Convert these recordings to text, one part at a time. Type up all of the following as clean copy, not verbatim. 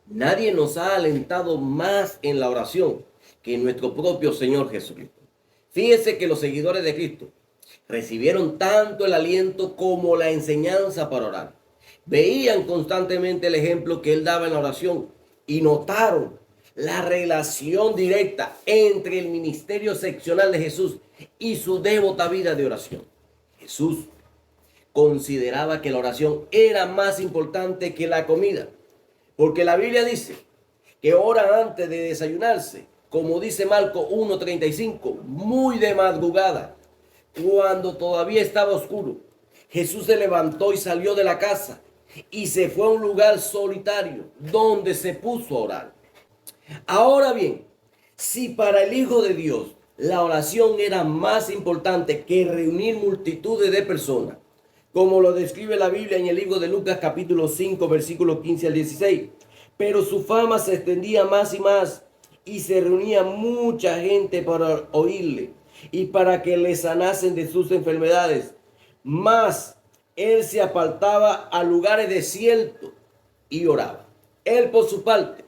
Nadie nos ha alentado más en la oración que nuestro propio Señor Jesucristo. Fíjese que los seguidores de Cristo recibieron tanto el aliento como la enseñanza para orar. Veían constantemente el ejemplo que Él daba en la oración y notaron la relación directa entre el ministerio seccional de Jesús y su devota vida de oración. Jesús consideraba que la oración era más importante que la comida, porque la Biblia dice que ora antes de desayunarse, como dice Marcos 1:35, muy de madrugada, cuando todavía estaba oscuro. Jesús se levantó y salió de la casa y se fue a un lugar solitario donde se puso a orar. Ahora bien, si para el Hijo de Dios la oración era más importante que reunir multitudes de personas, como lo describe la Biblia en el libro de Lucas capítulo 5, versículos 15 al 16, pero su fama se extendía más y más y se reunía mucha gente para oírle y para que le sanasen de sus enfermedades. Mas él se apartaba a lugares desiertos y oraba. Él por su parte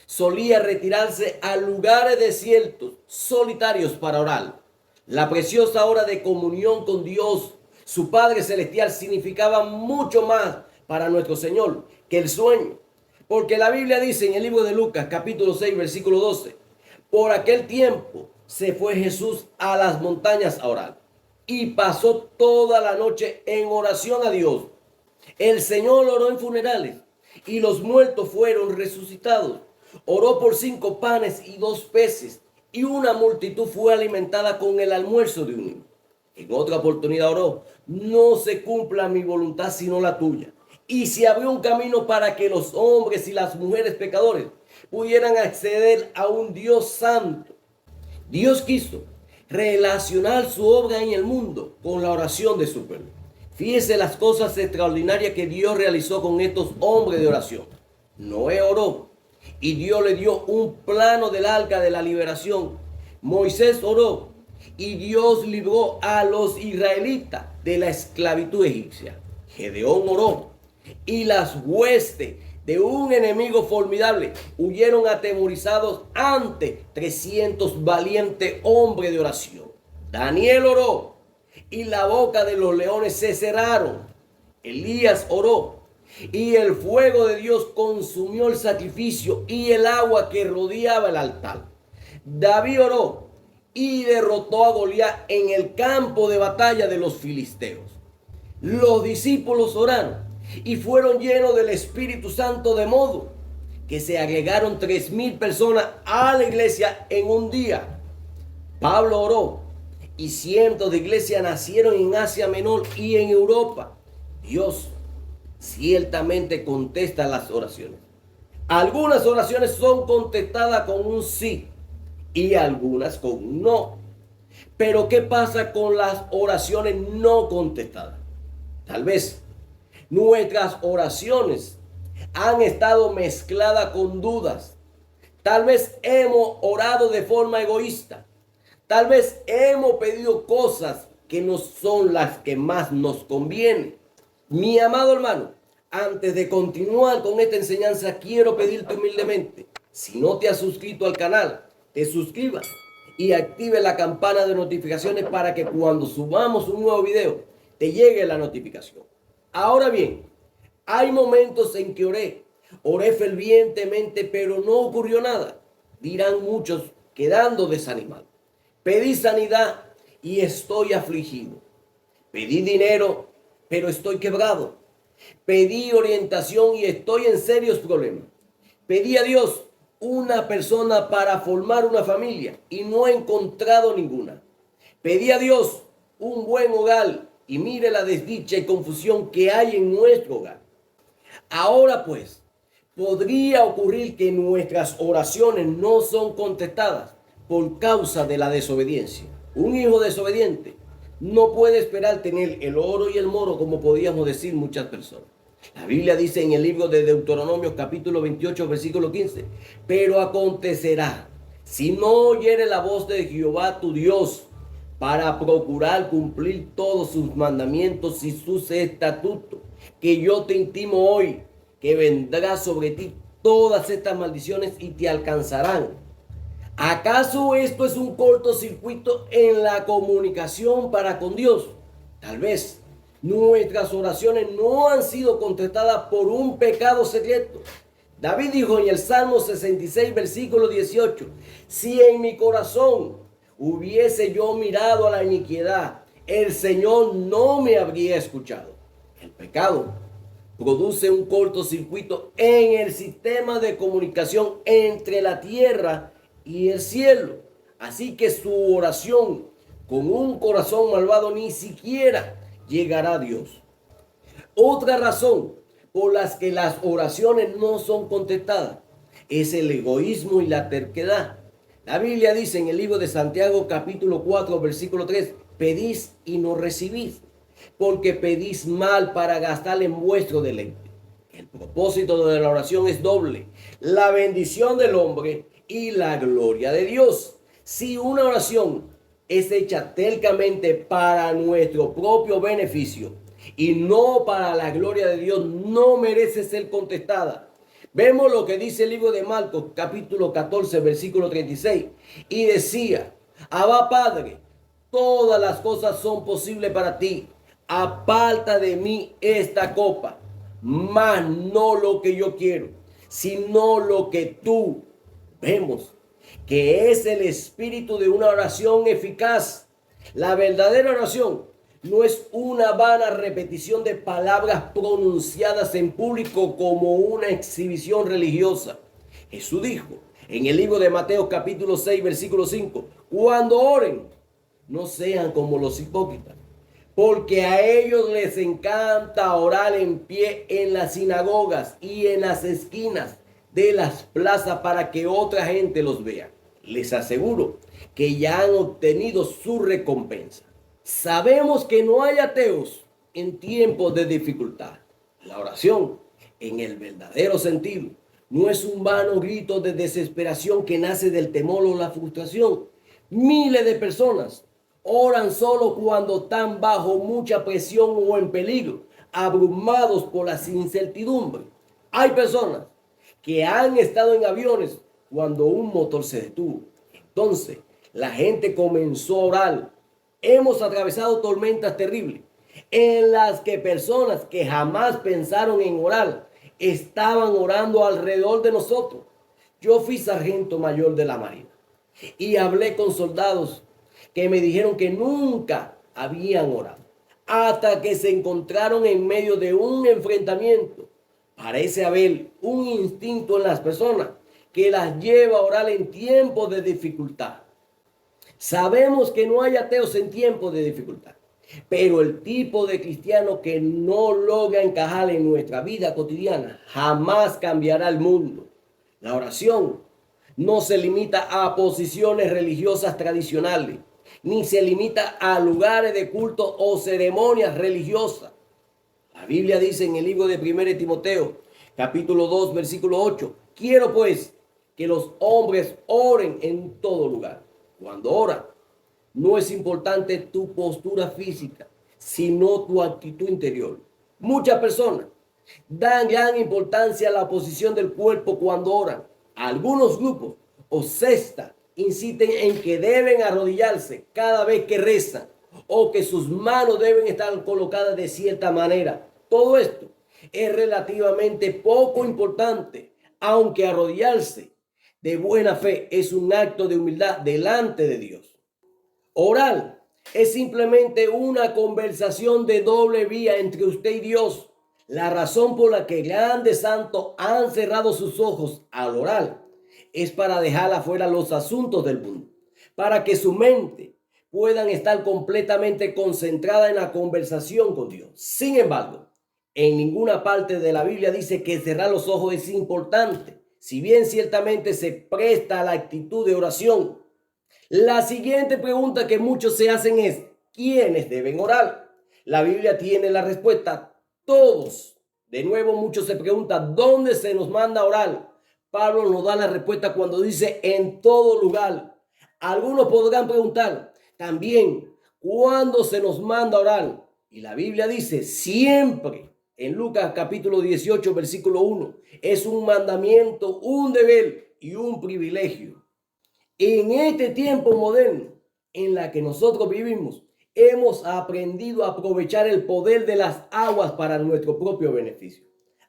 solía retirarse a lugares desiertos, solitarios para orar. La preciosa hora de comunión con Dios, su Padre Celestial, significaba mucho más para nuestro Señor que el sueño. Porque la Biblia dice en el libro de Lucas, capítulo 6, versículo 12, por aquel tiempo se fue Jesús a las montañas a orar y pasó toda la noche en oración a Dios. El Señor oró en funerales y los muertos fueron resucitados. Oró por 5 panes y 2 peces y una multitud fue alimentada con el almuerzo de un niño. En otra oportunidad oró, no se cumpla mi voluntad sino la tuya. Y se abrió un camino para que los hombres y las mujeres pecadores pudieran acceder a un Dios santo. Dios quiso relacionar su obra en el mundo con la oración de su pueblo. Fíjese las cosas extraordinarias que Dios realizó con estos hombres de oración. Noé oró y Dios le dio un plano del arca de la liberación. Moisés oró y Dios libró a los israelitas de la esclavitud egipcia. Gedeón oró y las huestes de un enemigo formidable huyeron atemorizados ante 300 valientes hombres de oración. Daniel oró y la boca de los leones se cerraron. Elías oró y el fuego de Dios consumió el sacrificio y el agua que rodeaba el altar. David oró y derrotó a Goliat en el campo de batalla de los filisteos. Los discípulos oraron y fueron llenos del Espíritu Santo de modo que se agregaron 3,000 personas a la iglesia en un día. Pablo oró y cientos de iglesias nacieron en Asia Menor y en Europa. Dios ciertamente contesta las oraciones. Algunas oraciones son contestadas con un sí y algunas con un no. Pero ¿qué pasa con las oraciones no contestadas? Tal vez nuestras oraciones han estado mezcladas con dudas. Tal vez hemos orado de forma egoísta. Tal vez hemos pedido cosas que no son las que más nos convienen. Mi amado hermano, antes de continuar con esta enseñanza, quiero pedirte humildemente, si no te has suscrito al canal, te suscribas y active la campana de notificaciones para que cuando subamos un nuevo video, te llegue la notificación. Ahora bien, hay momentos en que oré fervientemente, pero no ocurrió nada. Dirán muchos quedando desanimados. Pedí sanidad y estoy afligido. Pedí dinero, pero estoy quebrado. Pedí orientación y estoy en serios problemas. Pedí a Dios una persona para formar una familia y no he encontrado ninguna. Pedí a Dios un buen hogar y mire la desdicha y confusión que hay en nuestro hogar. Ahora pues, podría ocurrir que nuestras oraciones no son contestadas por causa de la desobediencia. Un hijo desobediente no puede esperar tener el oro y el moro, como podríamos decir muchas personas. La Biblia dice en el libro de Deuteronomio capítulo 28 versículo 15, pero acontecerá, si no oyere la voz de Jehová tu Dios, para procurar cumplir todos sus mandamientos y sus estatutos, que yo te intimo hoy, que vendrá sobre ti todas estas maldiciones y te alcanzarán. ¿Acaso esto es un cortocircuito en la comunicación para con Dios? Tal vez nuestras oraciones no han sido contestadas por un pecado secreto. David dijo en el Salmo 66, versículo 18, si en mi corazón hubiese yo mirado a la iniquidad, el Señor no me habría escuchado. El pecado produce un cortocircuito en el sistema de comunicación entre la tierra y el cielo. Así que su oración con un corazón malvado ni siquiera llegará a Dios. Otra razón por las que las oraciones no son contestadas es el egoísmo y la terquedad. La Biblia dice en el libro de Santiago capítulo 4 versículo 3, pedís y no recibís, porque pedís mal para gastar en vuestro deleite. El propósito de la oración es doble: la bendición del hombre y la gloria de Dios. Si una oración es hecha tercamente para nuestro propio beneficio y no para la gloria de Dios, no merece ser contestada. Vemos lo que dice el libro de Marcos capítulo 14 versículo 36 y decía: Abba Padre, todas las cosas son posibles para ti, aparta de mí esta copa, mas no lo que yo quiero, sino lo que tú. Vemos que es el espíritu de una oración eficaz. La verdadera oración no es una vana repetición de palabras pronunciadas en público como una exhibición religiosa. Jesús dijo en el libro de Mateo capítulo 6 versículo 5, cuando oren, no sean como los hipócritas, porque a ellos les encanta orar en pie en las sinagogas y en las esquinas de las plazas para que otra gente los vea. Les aseguro que ya han obtenido su recompensa. Sabemos que no hay ateos en tiempos de dificultad. La oración, en el verdadero sentido, no es un vano grito de desesperación que nace del temor o la frustración. Miles de personas oran solo cuando están bajo mucha presión o en peligro, abrumados por las incertidumbres. Hay personas que han estado en aviones cuando un motor se detuvo. Entonces, la gente comenzó a orar. Hemos atravesado tormentas terribles en las que personas que jamás pensaron en orar estaban orando alrededor de nosotros. Yo fui sargento mayor de la Marina y hablé con soldados que me dijeron que nunca habían orado hasta que se encontraron en medio de un enfrentamiento. Parece haber un instinto en las personas que las lleva a orar en tiempos de dificultad. Sabemos que no hay ateos en tiempos de dificultad, pero el tipo de cristiano que no logra encajar en nuestra vida cotidiana jamás cambiará el mundo. La oración no se limita a posiciones religiosas tradicionales, ni se limita a lugares de culto o ceremonias religiosas. La Biblia dice en el libro de 1 Timoteo, capítulo 2, versículo 8, quiero pues que los hombres oren en todo lugar. Cuando oran, no es importante tu postura física, sino tu actitud interior. Muchas personas dan gran importancia a la posición del cuerpo cuando oran. Algunos grupos o sectas insisten en que deben arrodillarse cada vez que rezan o que sus manos deben estar colocadas de cierta manera. Todo esto es relativamente poco importante, aunque arrodillarse de buena fe es un acto de humildad delante de Dios. Orar es simplemente una conversación de doble vía entre usted y Dios. La razón por la que grandes santos han cerrado sus ojos al orar es para dejar afuera los asuntos del mundo, para que su mente puedan estar completamente concentrada en la conversación con Dios. Sin embargo, en ninguna parte de la Biblia dice que cerrar los ojos es importante, si bien ciertamente se presta a la actitud de oración. La siguiente pregunta que muchos se hacen es: ¿quiénes deben orar? La Biblia tiene la respuesta: todos. De nuevo, muchos se preguntan: ¿dónde se nos manda a orar? Pablo nos da la respuesta cuando dice: en todo lugar. Algunos podrán preguntar también: ¿cuándo se nos manda a orar? Y la Biblia dice: siempre. en Lucas capítulo 18, versículo 1. Es un mandamiento, un deber y un privilegio. En este tiempo moderno en la que nosotros vivimos, hemos aprendido a aprovechar el poder de las aguas para nuestro propio beneficio.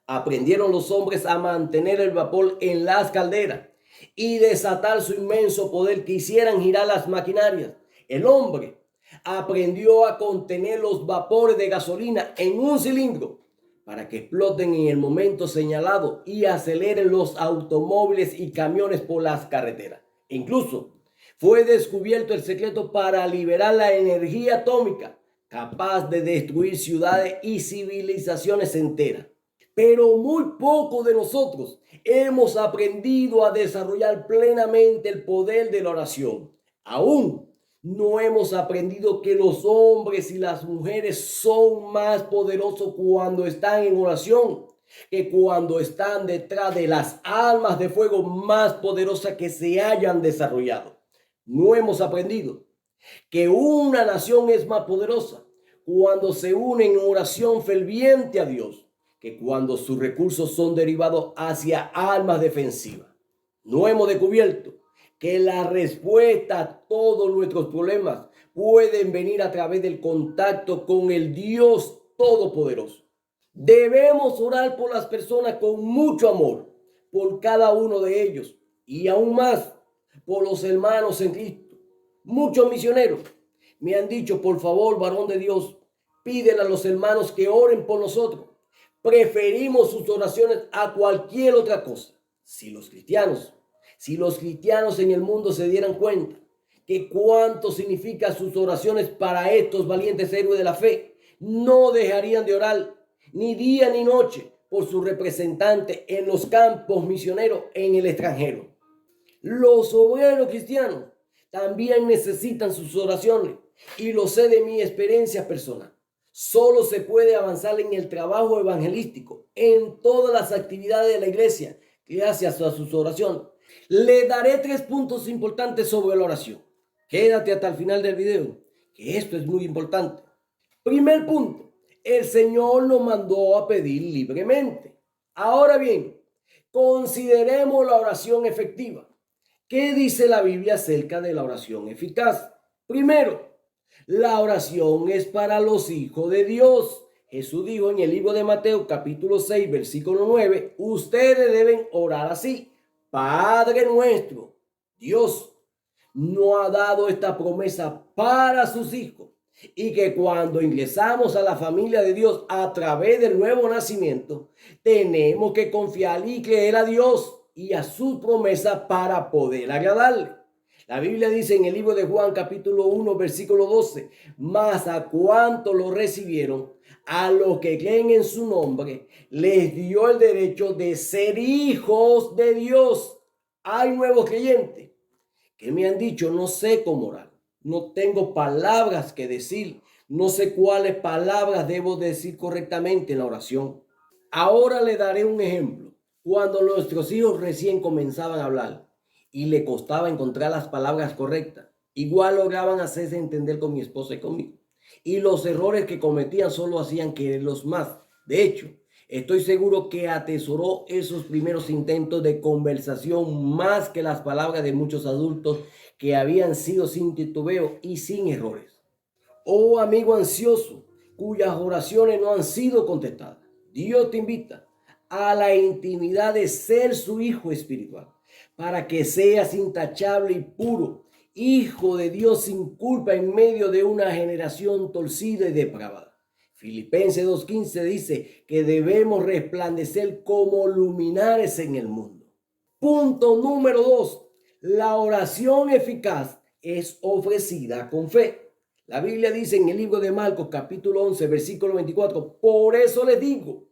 Aprendieron los hombres a mantener el vapor en las calderas y desatar su inmenso poder que hicieran girar las maquinarias. El hombre aprendió a contener los vapores de gasolina en un cilindro para que exploten en el momento señalado y aceleren los automóviles y camiones por las carreteras. Incluso fue descubierto el secreto para liberar la energía atómica, capaz de destruir ciudades y civilizaciones enteras. Pero muy pocos de nosotros hemos aprendido a desarrollar plenamente el poder de la oración. Aún no hemos aprendido que los hombres y las mujeres son más poderosos cuando están en oración que cuando están detrás de las armas de fuego más poderosas que se hayan desarrollado. No hemos aprendido que una nación es más poderosa cuando se une en oración ferviente a Dios que cuando sus recursos son derivados hacia armas defensivas. No hemos descubierto que la respuesta a todos nuestros problemas pueden venir a través del contacto con el Dios Todopoderoso. Debemos orar por las personas con mucho amor, por cada uno de ellos y aún más por los hermanos en Cristo. Muchos misioneros me han dicho, por favor, varón de Dios, pídele a los hermanos que oren por nosotros. Preferimos sus oraciones a cualquier otra cosa. Si los cristianos en el mundo se dieran cuenta que cuánto significan sus oraciones para estos valientes héroes de la fe, no dejarían de orar ni día ni noche por su representante en los campos misioneros en el extranjero. Los obreros cristianos también necesitan sus oraciones y lo sé de mi experiencia personal. Solo se puede avanzar en el trabajo evangelístico, en todas las actividades de la iglesia, gracias a sus oraciones. Le daré 3 puntos importantes sobre la oración. Quédate hasta el final del video, que esto es muy importante. Primer punto, el Señor nos mandó a pedir libremente. Ahora bien, consideremos la oración efectiva. ¿Qué dice la Biblia acerca de la oración eficaz? Primero, la oración es para los hijos de Dios. Jesús dijo en el libro de Mateo capítulo 6 versículo 9, ustedes deben orar así. Padre nuestro, Dios no ha dado esta promesa para sus hijos y que cuando ingresamos a la familia de Dios a través del nuevo nacimiento, tenemos que confiar y creer a Dios y a su promesa para poder agradarle. La Biblia dice en el libro de Juan capítulo 1 versículo 12, mas a cuanto lo recibieron, a los que creen en su nombre, les dio el derecho de ser hijos de Dios. Hay nuevos creyentes que me han dicho, no sé cómo orar, no tengo palabras que decir, no sé cuáles palabras debo decir correctamente en la oración. Ahora le daré un ejemplo. Cuando nuestros hijos recién comenzaban a hablar y le costaba encontrar las palabras correctas, igual lograban hacerse entender con mi esposa y conmigo. Y los errores que cometían solo hacían quererlos más. De hecho, estoy seguro que atesoró esos primeros intentos de conversación más que las palabras de muchos adultos que habían sido sin titubeo y sin errores. Oh amigo ansioso, cuyas oraciones no han sido contestadas, Dios te invita a la intimidad de ser su hijo espiritual, para que seas intachable y puro, hijo de Dios sin culpa en medio de una generación torcida y depravada. Filipenses 2:15 dice que debemos resplandecer como luminares en el mundo. Punto número 2. La oración eficaz es ofrecida con fe. La Biblia dice en el libro de Marcos capítulo 11 versículo 24, por eso les digo,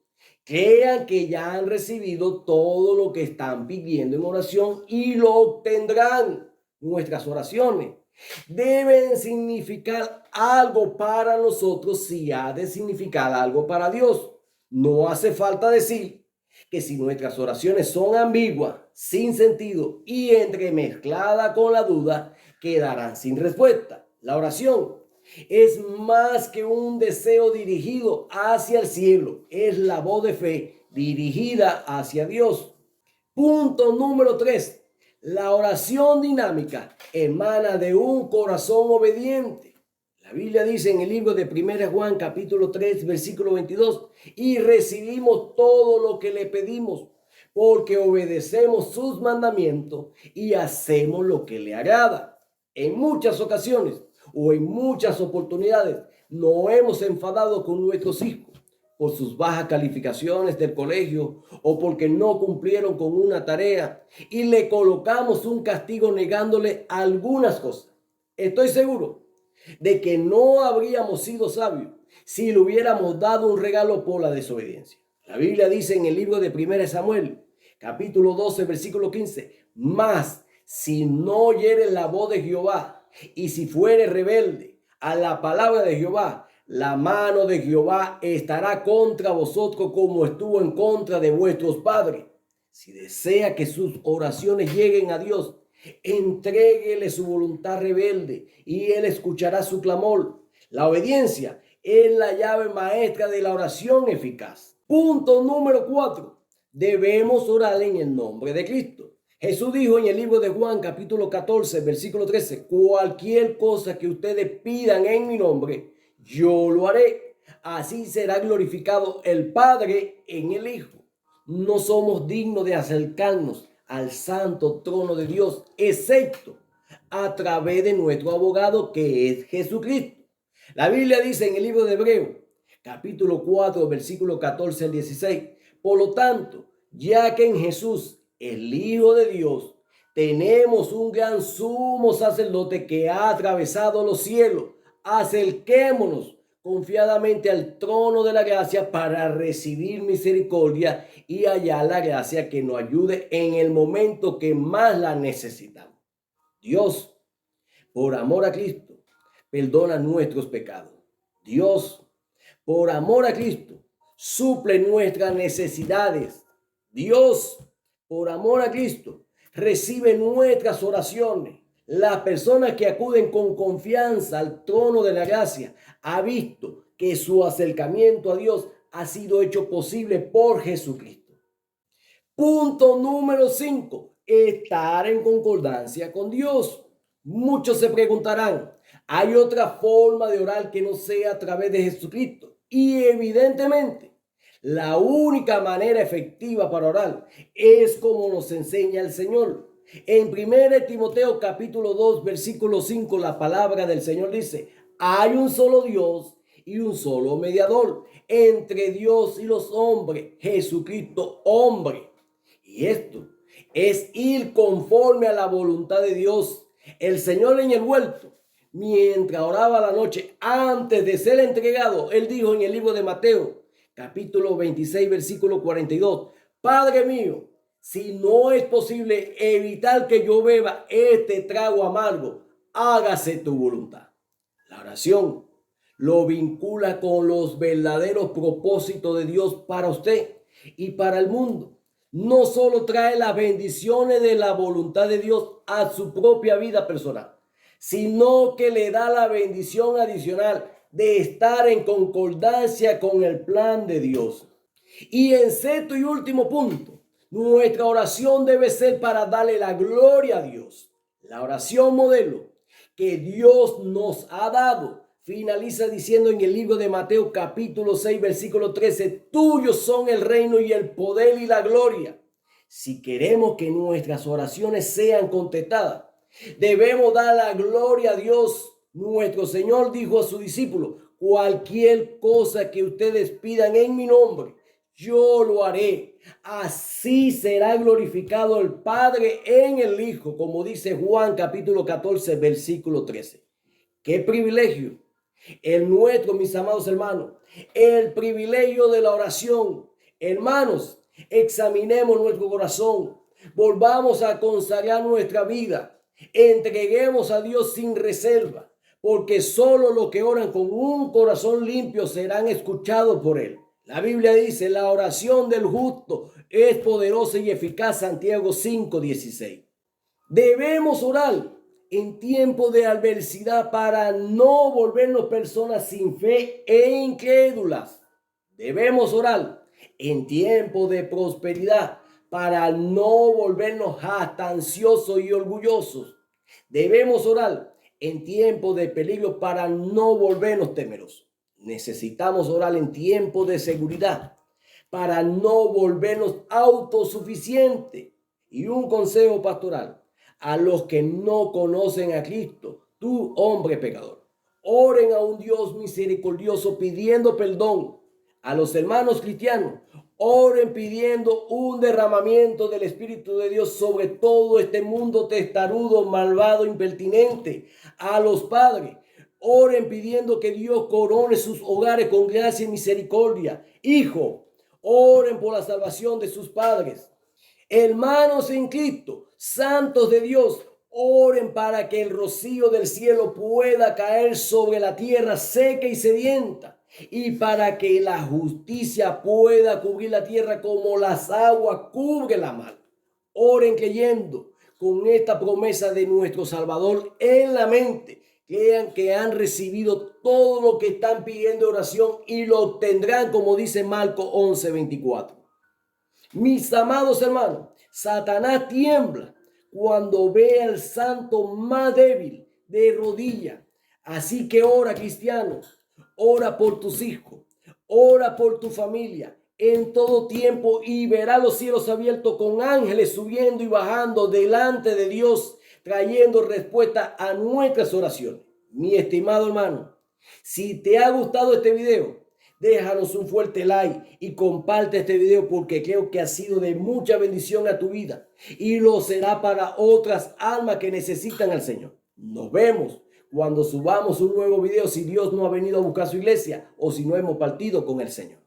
crean que ya han recibido todo lo que están pidiendo en oración y lo obtendrán. Nuestras oraciones deben significar algo para nosotros si ha de significar algo para Dios. No hace falta decir que si nuestras oraciones son ambiguas, sin sentido y entremezcladas con la duda, quedarán sin respuesta. La oración Es más que un deseo dirigido hacia el cielo. Es la voz de fe dirigida hacia Dios. Punto número 3. La oración dinámica emana de un corazón obediente. La Biblia dice en el libro de 1 Juan capítulo 3 versículo 22, y recibimos todo lo que le pedimos, porque obedecemos sus mandamientos y hacemos lo que le agrada. En muchas ocasiones o en muchas oportunidades nos hemos enfadado con nuestros hijos por sus bajas calificaciones del colegio o porque no cumplieron con una tarea y le colocamos un castigo negándole algunas cosas. Estoy seguro de que no habríamos sido sabios si le hubiéramos dado un regalo por la desobediencia. La Biblia dice en el libro de 1 Samuel, capítulo 12, versículo 15, mas si no oyere la voz de Jehová y si fuere rebelde a la palabra de Jehová, la mano de Jehová estará contra vosotros como estuvo en contra de vuestros padres. Si desea que sus oraciones lleguen a Dios, entréguele su voluntad rebelde y Él escuchará su clamor. La obediencia es la llave maestra de la oración eficaz. Punto número 4. Debemos orar en el nombre de Cristo. Jesús dijo en el libro de Juan capítulo 14 versículo 13, cualquier cosa que ustedes pidan en mi nombre, yo lo haré. Así será glorificado el Padre en el Hijo. No somos dignos de acercarnos al santo trono de Dios, excepto a través de nuestro abogado que es Jesucristo. La Biblia dice en el libro de Hebreos, capítulo 4, versículo 14 al 16, por lo tanto, ya que en Jesús, el Hijo de Dios, tenemos un gran sumo sacerdote que ha atravesado los cielos, acerquémonos confiadamente al trono de la gracia para recibir misericordia y hallar la gracia que nos ayude en el momento que más la necesitamos. Dios, por amor a Cristo, perdona nuestros pecados. Dios, por amor a Cristo, suple nuestras necesidades. Dios, por amor a Cristo, recibe nuestras oraciones. Las personas que acuden con confianza al trono de la gracia han visto que su acercamiento a Dios ha sido hecho posible por Jesucristo. Punto número 5. Estar en concordancia con Dios. Muchos se preguntarán, ¿hay otra forma de orar que no sea a través de Jesucristo? Y evidentemente, la única manera efectiva para orar es como nos enseña el Señor. En 1 Timoteo capítulo 2 versículo 5 la palabra del Señor dice, hay un solo Dios y un solo mediador entre Dios y los hombres, Jesucristo hombre. Y esto es ir conforme a la voluntad de Dios. El Señor en el huerto, mientras oraba la noche antes de ser entregado, Él dijo en el libro de Mateo, capítulo 26, versículo 42, Padre mío, si no es posible evitar que yo beba este trago amargo, hágase tu voluntad. La oración lo vincula con los verdaderos propósitos de Dios para usted y para el mundo. No solo trae las bendiciones de la voluntad de Dios a su propia vida personal, sino que le da la bendición adicional de estar en concordancia con el plan de Dios. Y en sexto y último punto, nuestra oración debe ser para darle la gloria a Dios. La oración modelo que Dios nos ha dado finaliza diciendo en el libro de Mateo capítulo 6 versículo 13, tuyos son el reino y el poder y la gloria. Si queremos que nuestras oraciones sean contestadas, debemos dar la gloria a Dios. Nuestro Señor dijo a sus discípulos, cualquier cosa que ustedes pidan en mi nombre, yo lo haré. Así será glorificado el Padre en el Hijo, como dice Juan capítulo 14 versículo 13. ¡Qué privilegio! El nuestro, mis amados hermanos, el privilegio de la oración. Hermanos, examinemos nuestro corazón, volvamos a consagrar nuestra vida, entreguemos a Dios sin reserva, porque solo los que oran con un corazón limpio serán escuchados por Él. La Biblia dice, la oración del justo es poderosa y eficaz, Santiago 5:16. Debemos orar en tiempo de adversidad para no volvernos personas sin fe e incrédulas. Debemos orar en tiempo de prosperidad para no volvernos jactanciosos y orgullosos. Debemos orar en tiempo de peligro para no volvernos temerosos. Necesitamos orar en tiempo de seguridad para no volvernos autosuficientes. Y un consejo pastoral a los que no conocen a Cristo, tú hombre pecador, oren a un Dios misericordioso pidiendo perdón. A los hermanos cristianos, oren pidiendo un derramamiento del Espíritu de Dios sobre todo este mundo testarudo, malvado, impertinente. A los padres, oren pidiendo que Dios corone sus hogares con gracia y misericordia. Hijo, oren por la salvación de sus padres. Hermanos en Cristo, santos de Dios, oren para que el rocío del cielo pueda caer sobre la tierra seca y sedienta y para que la justicia pueda cubrir la tierra como las aguas cubren la mar. Oren creyendo con esta promesa de nuestro Salvador en la mente. Crean que han recibido todo lo que están pidiendo oración y lo obtendrán, como dice Marcos 11:24. Mis amados hermanos, Satanás tiembla cuando ve al santo más débil de rodillas. Así que ora, cristiano, ora por tus hijos, ora por tu familia en todo tiempo y verá los cielos abiertos con ángeles subiendo y bajando delante de Dios, trayendo respuesta a nuestras oraciones. Mi estimado hermano, si te ha gustado este video, déjanos un fuerte like y comparte este video porque creo que ha sido de mucha bendición a tu vida y lo será para otras almas que necesitan al Señor. Nos vemos cuando subamos un nuevo video si Dios no ha venido a buscar su iglesia o si no hemos partido con el Señor.